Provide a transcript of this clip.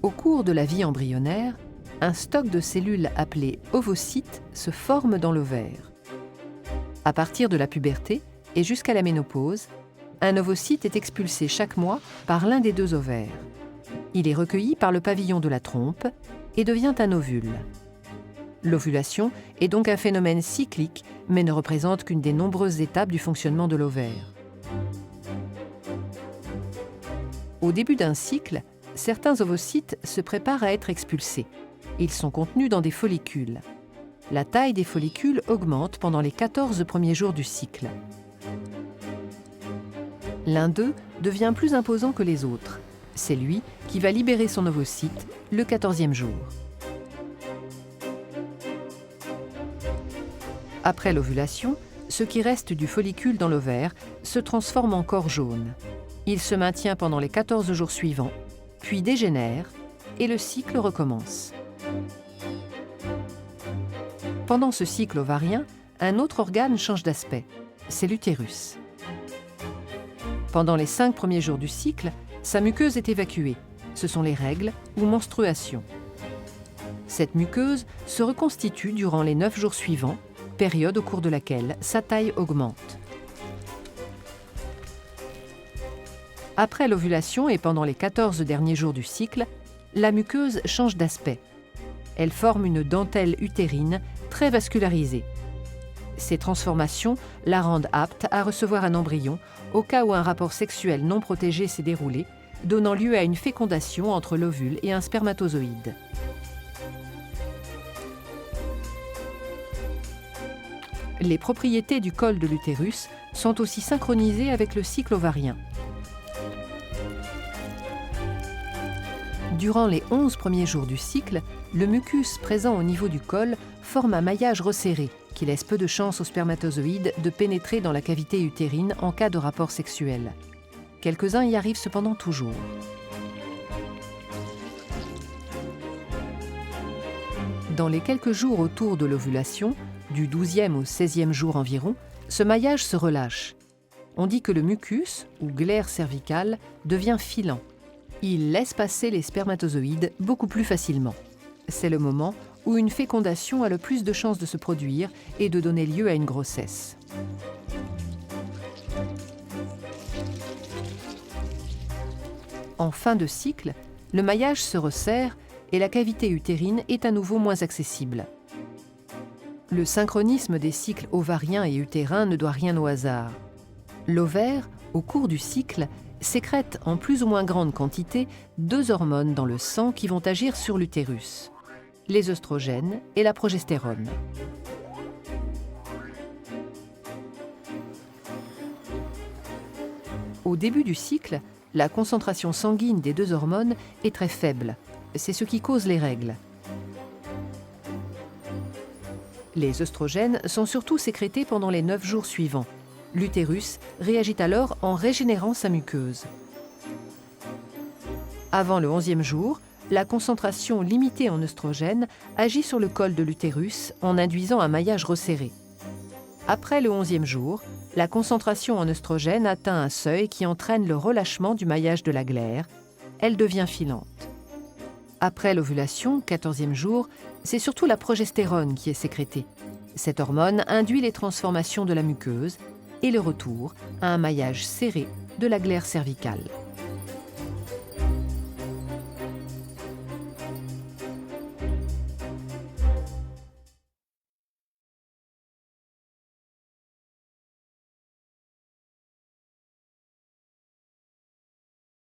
Au cours de la vie embryonnaire, un stock de cellules appelé ovocytes se forme dans l'ovaire. À partir de la puberté et jusqu'à la ménopause, un ovocyte est expulsé chaque mois par l'un des deux ovaires. Il est recueilli par le pavillon de la trompe et devient un ovule. L'ovulation est donc un phénomène cyclique, mais ne représente qu'une des nombreuses étapes du fonctionnement de l'ovaire. Au début d'un cycle, certains ovocytes se préparent à être expulsés. Ils sont contenus dans des follicules. La taille des follicules augmente pendant les 14 premiers jours du cycle. L'un d'eux devient plus imposant que les autres. C'est lui qui va libérer son ovocyte le 14e jour. Après l'ovulation, ce qui reste du follicule dans l'ovaire se transforme en corps jaune. Il se maintient pendant les 14 jours suivants, puis dégénère, et le cycle recommence. Pendant ce cycle ovarien, un autre organe change d'aspect, c'est l'utérus. Pendant les 5 premiers jours du cycle, sa muqueuse est évacuée. Ce sont les règles ou menstruations. Cette muqueuse se reconstitue durant les 9 jours suivants, période au cours de laquelle sa taille augmente. Après l'ovulation et pendant les 14 derniers jours du cycle, la muqueuse change d'aspect. Elle forme une dentelle utérine très vascularisée. Ces transformations la rendent apte à recevoir un embryon au cas où un rapport sexuel non protégé s'est déroulé, donnant lieu à une fécondation entre l'ovule et un spermatozoïde. Les propriétés du col de l'utérus sont aussi synchronisées avec le cycle ovarien. Durant les 11 premiers jours du cycle, le mucus présent au niveau du col forme un maillage resserré qui laisse peu de chance aux spermatozoïdes de pénétrer dans la cavité utérine en cas de rapport sexuel. Quelques-uns y arrivent cependant toujours. Dans les quelques jours autour de l'ovulation, du 12e au 16e jour environ, ce maillage se relâche. On dit que le mucus, ou glaire cervicale, devient filant. Il laisse passer les spermatozoïdes beaucoup plus facilement. C'est le moment où une fécondation a le plus de chances de se produire et de donner lieu à une grossesse. En fin de cycle, le maillage se resserre et la cavité utérine est à nouveau moins accessible. Le synchronisme des cycles ovariens et utérins ne doit rien au hasard. L'ovaire, au cours du cycle, sécrète en plus ou moins grande quantité 2 hormones dans le sang qui vont agir sur l'utérus, les œstrogènes et la progestérone. Au début du cycle, la concentration sanguine des 2 hormones est très faible. C'est ce qui cause les règles. Les œstrogènes sont surtout sécrétés pendant les 9 jours suivants. L'utérus réagit alors en régénérant sa muqueuse. Avant le 11e jour, la concentration limitée en œstrogènes agit sur le col de l'utérus en induisant un maillage resserré. Après le 11e jour, la concentration en œstrogènes atteint un seuil qui entraîne le relâchement du maillage de la glaire. Elle devient filante. Après l'ovulation, 14e jour, c'est surtout la progestérone qui est sécrétée. Cette hormone induit les transformations de la muqueuse et le retour à un maillage serré de la glaire cervicale.